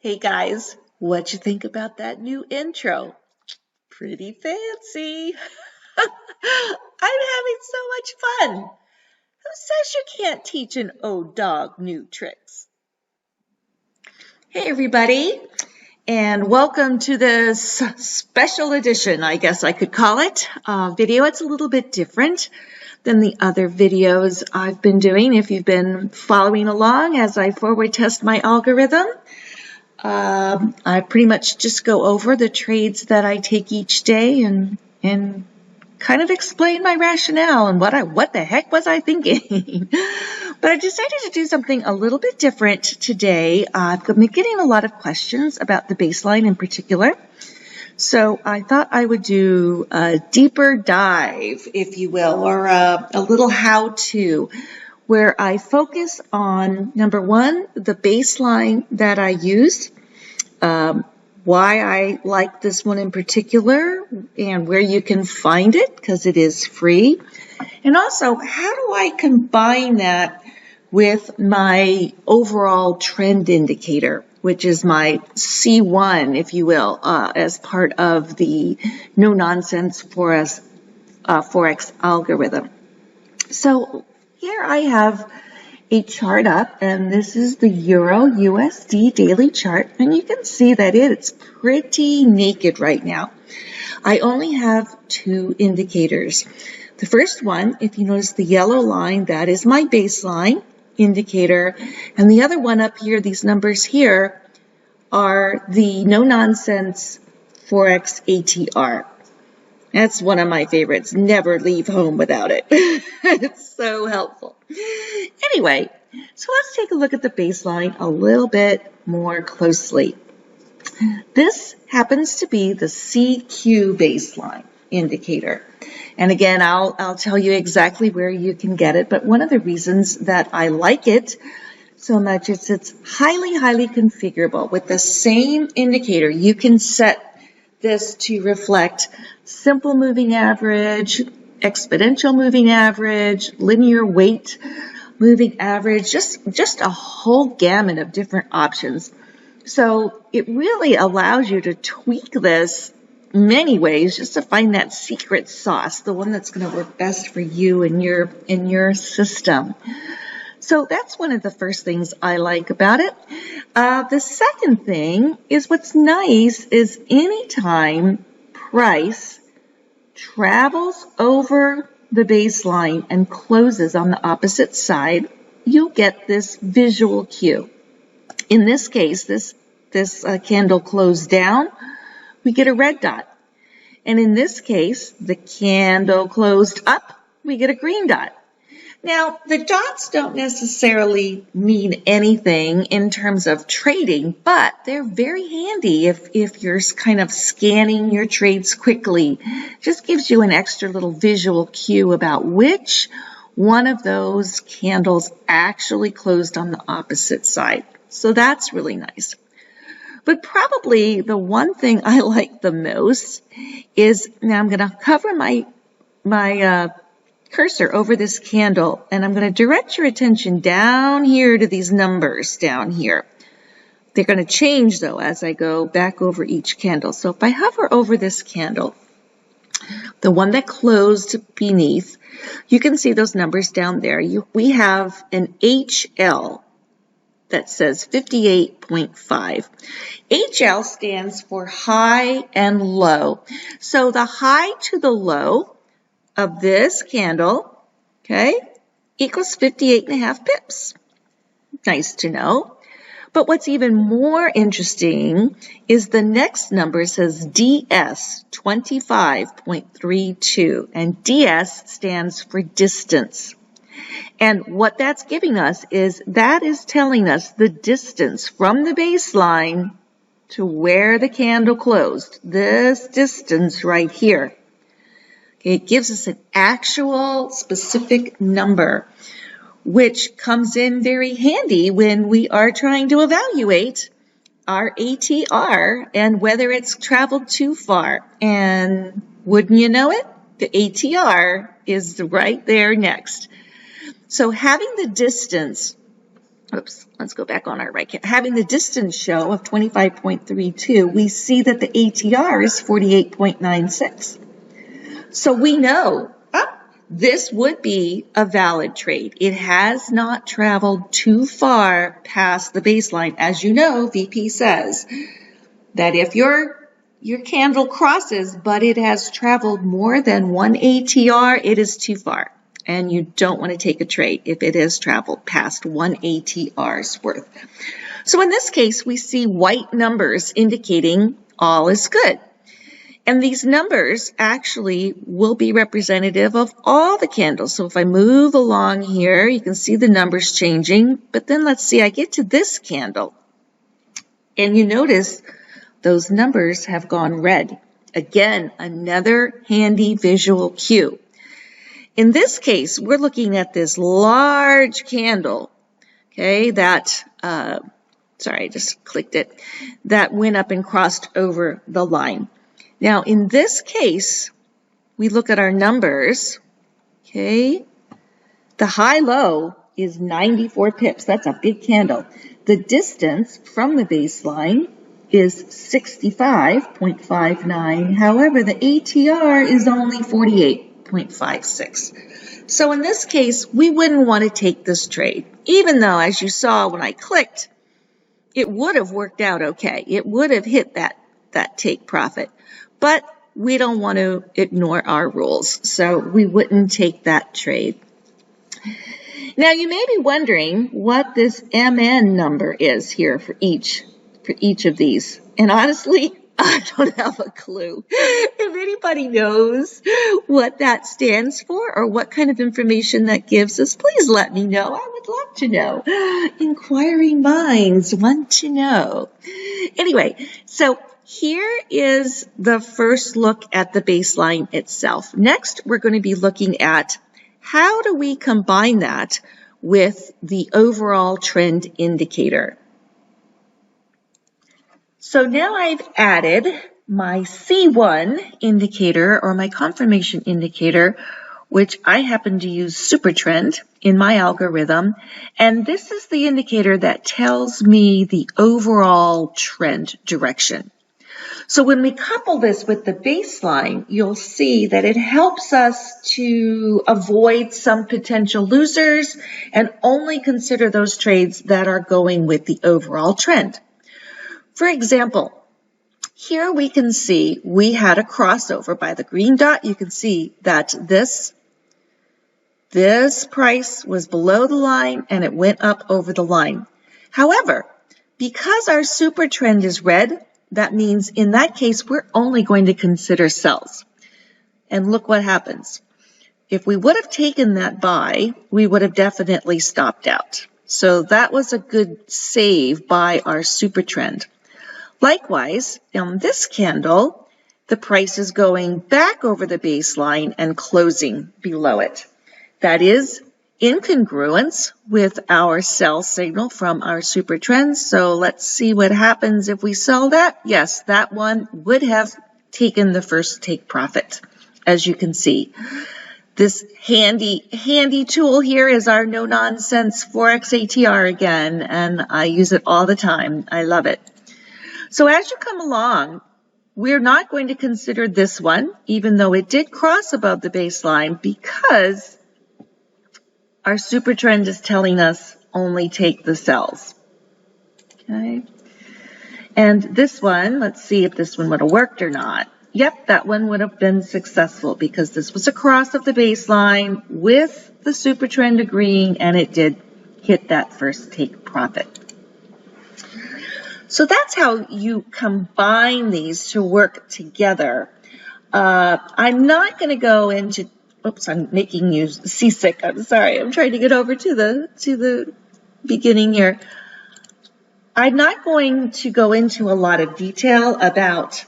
Hey guys, what'd you think about that new intro? Pretty fancy. I'm having so much fun. Who says you can't teach an old dog new tricks? Hey everybody, and welcome to this special edition, I guess I could call it, video. It's a little bit different than the other videos I've been doing. If you've been following along as I forward test my algorithm, I pretty much just go over the trades that I take each day and kind of explain my rationale and what the heck was I thinking. But I decided to do something a little bit different today. I've been getting a lot of questions about the baseline in particular. So I thought I would do a deeper dive, if you will, or a little how-to, where I focus on, number one, the baseline that I use, why I like this one in particular, and where you can find it, because it is free. And also, how do I combine that with my overall trend indicator, which is my C1, if you will, as part of the no-nonsense Forex algorithm. So here I have a chart up, and this is the Euro USD daily chart, and you can see that it's pretty naked right now. I only have two indicators. The first one, if you notice the yellow line, that is my baseline indicator, and the other one up here, these numbers here, are the no-nonsense Forex ATR. That's one of my favorites. Never leave home without it. It's so helpful. Anyway, so let's take a look at the baseline a little bit more closely. This happens to be the CQ baseline indicator. And again, I'll tell you exactly where you can get it, but one of the reasons that I like it so much is it's highly, highly configurable. With the same indicator, you can set this to reflect simple moving average, exponential moving average, linear weight moving average, just a whole gamut of different options. So it really allows you to tweak this many ways just to find that secret sauce, the one that's going to work best for you and your system. So that's one of the first things I like about it. The second thing is what's nice is anytime price travels over the baseline and closes on the opposite side, you'll get this visual cue. In this case, this candle closed down, we get a red dot. And in this case, the candle closed up, we get a green dot. Now, the dots don't necessarily mean anything in terms of trading, but they're very handy if you're kind of scanning your trades quickly. Just gives you an extra little visual cue about which one of those candles actually closed on the opposite side. So that's really nice. But probably the one thing I like the most is, now I'm going to cover my cursor over this candle, and I'm going to direct your attention down here to these numbers down here. They're going to change, though, as I go back over each candle. So if I hover over this candle, the one that closed beneath, you can see those numbers down there. We have an HL that says 58.5. HL stands for high and low. So the high to the low of this candle, okay, equals 58.5 pips. Nice to know. But what's even more interesting is the next number says DS, 25.32, and DS stands for distance. And what that's giving us is that is telling us the distance from the baseline to where the candle closed, this distance right here. It gives us an actual specific number, which comes in very handy when we are trying to evaluate our ATR and whether it's traveled too far. And wouldn't you know it, the ATR is right there next. So having the distance Oops, let's go back on our right. Having the distance show of 25.32, we see that the ATR is 48.96. So we know this would be a valid trade. It has not traveled too far past the baseline. As you know, VP says that if your candle crosses, but it has traveled more than one ATR, it is too far. And you don't want to take a trade if it has traveled past one ATR's worth. So in this case, we see white numbers indicating all is good. And these numbers actually will be representative of all the candles. So if I move along here, you can see the numbers changing. But then let's see, I get to this candle. And you notice those numbers have gone red. Again, another handy visual cue. In this case, we're looking at this large candle, okay, that, sorry, I just clicked it, that went up and crossed over the line. Now, in this case, we look at our numbers, okay, the high-low is 94 pips. That's a big candle. The distance from the baseline is 65.59. However, the ATR is only 48.56. So in this case, we wouldn't want to take this trade, even though, as you saw when I clicked, it would have worked out okay. It would have hit that take profit. But we don't want to ignore our rules, so we wouldn't take that trade. Now, you may be wondering what this MN number is here for each of these. And honestly, I don't have a clue. If anybody knows what that stands for or what kind of information that gives us, please let me know. I would love to know. Inquiring minds want to know. Anyway, so here is the first look at the baseline itself. Next, we're going to be looking at how do we combine that with the overall trend indicator. So now I've added my C1 indicator or my confirmation indicator, which I happen to use Supertrend in my algorithm. And this is the indicator that tells me the overall trend direction. So when we couple this with the baseline, you'll see that it helps us to avoid some potential losers and only consider those trades that are going with the overall trend. For example, here we can see we had a crossover by the green dot. You can see that this price was below the line and it went up over the line. However, because our super trend is red, that means in that case, we're only going to consider sells. And look what happens. If we would have taken that buy, we would have definitely stopped out. So that was a good save by our super trend. Likewise, on this candle, the price is going back over the baseline and closing below it. That is in congruence with our sell signal from our super trend. So let's see what happens if we sell that. Yes, that one would have taken the first take profit, as you can see. This handy tool here is our no-nonsense Forex ATR again, and I use it all the time. I love it. So as you come along, we're not going to consider this one, even though it did cross above the baseline, because our super trend is telling us only take the sells. Okay. And this one, let's see if this one would have worked or not. Yep, that one would have been successful because this was a cross of the baseline with the super trend agreeing, and it did hit that first take profit. So that's how you combine these to work together. I'm not going to go into, oops, I'm making you seasick. I'm sorry. I'm trying to get over to the beginning here. I'm not going to go into a lot of detail about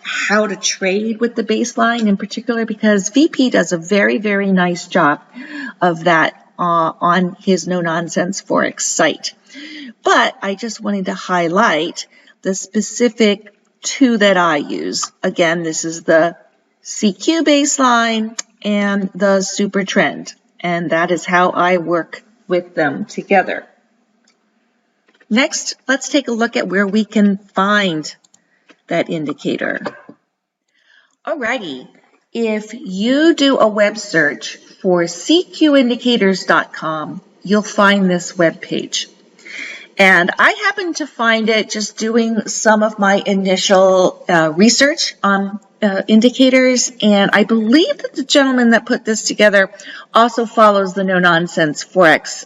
how to trade with the baseline in particular, because VP does a very, very nice job of that on his no-nonsense Forex site. But I just wanted to highlight the specific two that I use. Again, this is the CQ baseline and the super trend, and that is how I work with them together. Next, let's take a look at where we can find that indicator. Alrighty, if you do a web search for cqindicators.com, you'll find this web page. And I happened to find it just doing some of my initial research on indicators, and I believe that the gentleman that put this together also follows the no-nonsense Forex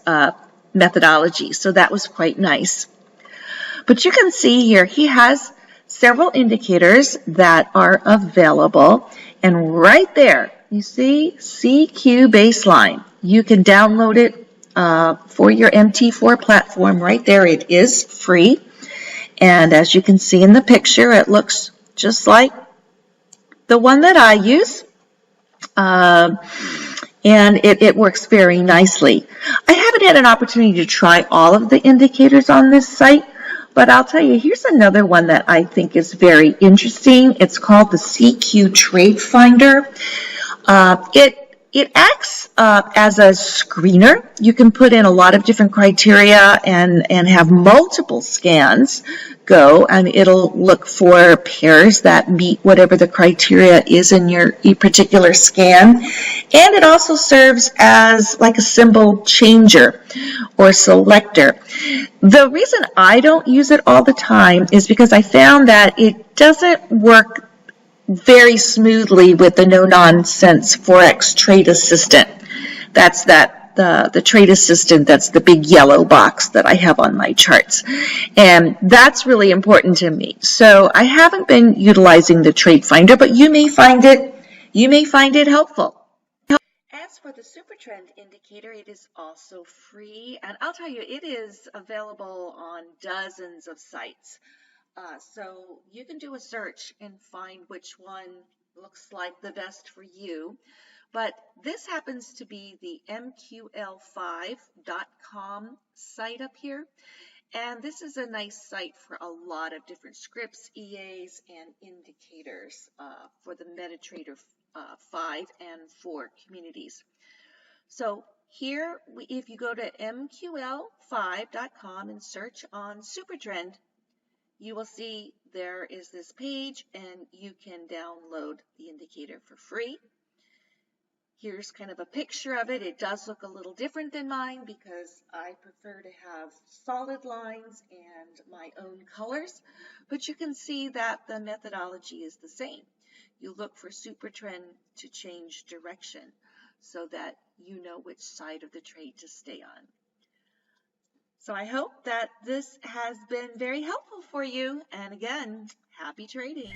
methodology, so that was quite nice. But you can see here he has several indicators that are available, and right there you see CQ baseline. You can download it for your MT4 platform. Right there, it is free, and as you can see in the picture, it looks just like the one that I use, and it works very nicely. I haven't had an opportunity to try all of the indicators on this site, but I'll tell you, here's another one that I think is very interesting. It's called the CQ Trade Finder. It acts as a screener. You can put in a lot of different criteria and have multiple scans go, and it'll look for pairs that meet whatever the criteria is in your particular scan. And it also serves as like a symbol changer or selector. The reason I don't use it all the time is because I found that it doesn't work very smoothly with the no-nonsense Forex Trade Assistant. That's the Trade Assistant, that's the big yellow box that I have on my charts. And that's really important to me. So I haven't been utilizing the Trade Finder, but you may find it helpful. As for the Super Trend indicator, it is also free, and I'll tell you, it is available on dozens of sites. So you can do a search and find which one looks like the best for you. But this happens to be the mql5.com site up here. And this is a nice site for a lot of different scripts, EAs, and indicators for the MetaTrader 5 and 4 communities. So here, if you go to mql5.com and search on Supertrend, you will see there is this page, and you can download the indicator for free. Here's kind of a picture of it. It does look a little different than mine because I prefer to have solid lines and my own colors, but you can see that the methodology is the same. You look for Supertrend to change direction so that you know which side of the trade to stay on. So I hope that this has been very helpful for you. And again, happy trading.